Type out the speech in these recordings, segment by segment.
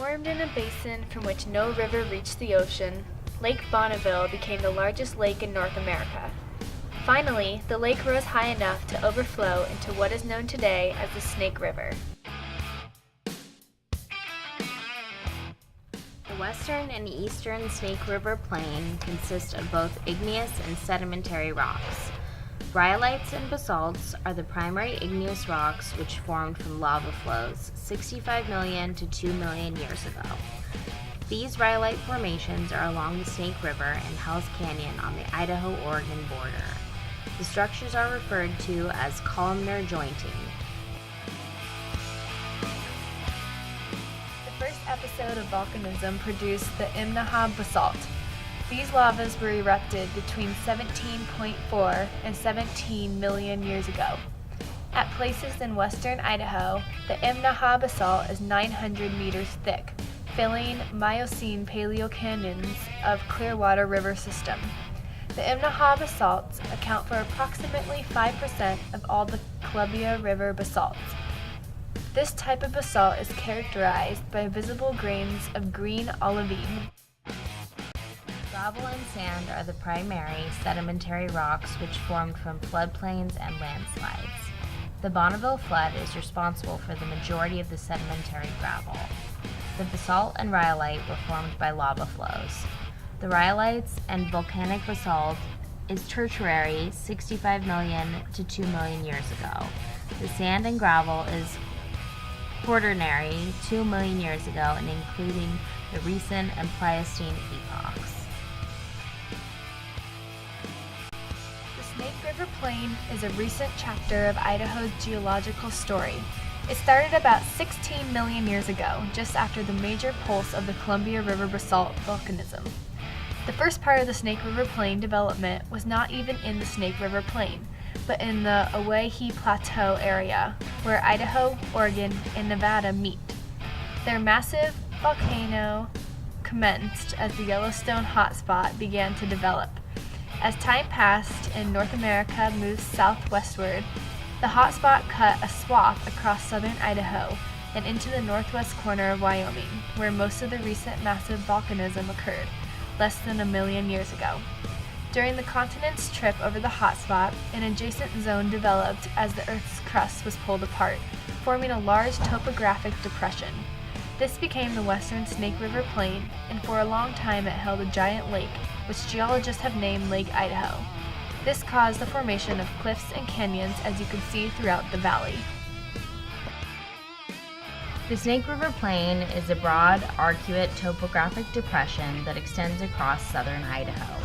Formed in a basin from which no river reached the ocean, Lake Bonneville became the largest lake in North America. Finally, the lake rose high enough to overflow into what is known today as the Snake River. The western and eastern Snake River Plain consist of both igneous and sedimentary rocks. Rhyolites and basalts are the primary igneous rocks which formed from lava flows 65 million to 2 million years ago. These rhyolite formations are along the Snake River and Hell's Canyon on the Idaho-Oregon border. The structures are referred to as columnar jointing. The first episode of volcanism produced the Imnaha basalt. These lavas were erupted between 17.4 and 17 million years ago. At places in western Idaho, the Imnaha basalt is 900 meters thick, filling Miocene paleocanyons of Clearwater River system. The Imnaha basalts account for approximately 5% of all the Columbia River basalts. This type of basalt is characterized by visible grains of green olivine. Gravel and sand are the primary sedimentary rocks which formed from floodplains and landslides. The Bonneville flood is responsible for the majority of the sedimentary gravel. The basalt and rhyolite were formed by lava flows. The rhyolites and volcanic basalt is Tertiary 65 million to 2 million years ago. The sand and gravel is Quaternary 2 million years ago and including the recent and Pliocene epochs. The Snake River Plain is a recent chapter of Idaho's geological story. It started about 16 million years ago, just after the major pulse of the Columbia River basalt volcanism. The first part of the Snake River Plain development was not even in the Snake River Plain, but in the Owyhee Plateau area, where Idaho, Oregon, and Nevada meet. Their massive volcano commenced as the Yellowstone hotspot began to develop. As time passed and North America moved southwestward, the hotspot cut a swath across southern Idaho and into the northwest corner of Wyoming, where most of the recent massive volcanism occurred, less than a million years ago. During the continent's trip over the hotspot, an adjacent zone developed as the Earth's crust was pulled apart, forming a large topographic depression. This became the western Snake River Plain, and for a long time it held a giant lake, which geologists have named Lake Idaho. This caused the formation of cliffs and canyons, as you can see throughout the valley. The Snake River Plain is a broad, arcuate topographic depression that extends across southern Idaho.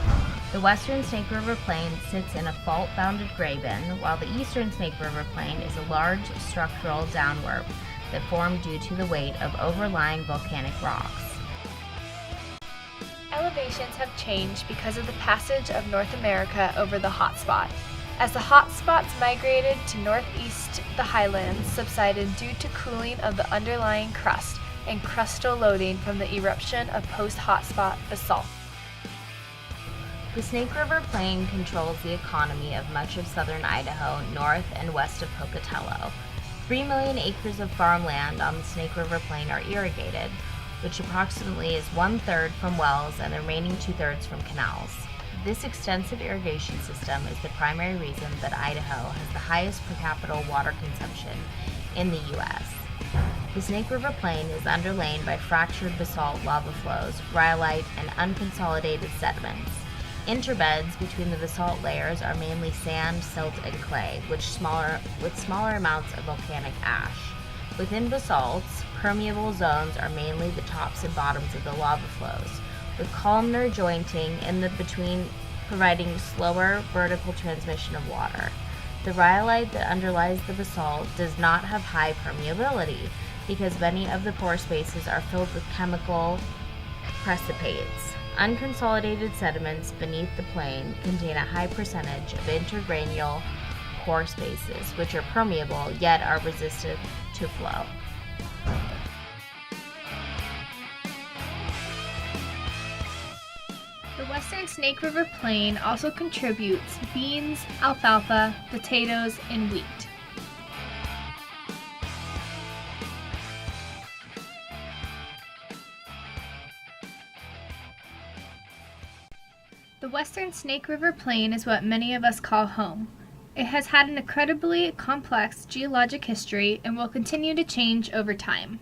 The western Snake River Plain sits in a fault-bounded graben, while the eastern Snake River Plain is a large structural downwarp that formed due to the weight of overlying volcanic rocks. Elevations have changed because of the passage of North America over the hotspot. As the hotspots migrated to northeast, the highlands subsided due to cooling of the underlying crust and crustal loading from the eruption of post-hotspot basalt. The Snake River Plain controls the economy of much of southern Idaho, north and west of Pocatello. 3 million acres of farmland on the Snake River Plain are irrigated, which approximately is 1/3 from wells and the remaining 2/3 from canals. This extensive irrigation system is the primary reason that Idaho has the highest per capita water consumption in the U.S. The Snake River Plain is underlain by fractured basalt lava flows, rhyolite, and unconsolidated sediments. Interbeds between the basalt layers are mainly sand, silt, and clay, with smaller amounts of volcanic ash. Within basalts, permeable zones are mainly the tops and bottoms of the lava flows, with columnar jointing in the between providing slower vertical transmission of water. The rhyolite that underlies the basalt does not have high permeability because many of the pore spaces are filled with chemical precipitates. Unconsolidated sediments beneath the plain contain a high percentage of intergranular pore spaces, which are permeable yet are resistant to flow. The western Snake River Plain also contributes beans, alfalfa, potatoes, and wheat. The western Snake River Plain is what many of us call home. It has had an incredibly complex geologic history and will continue to change over time.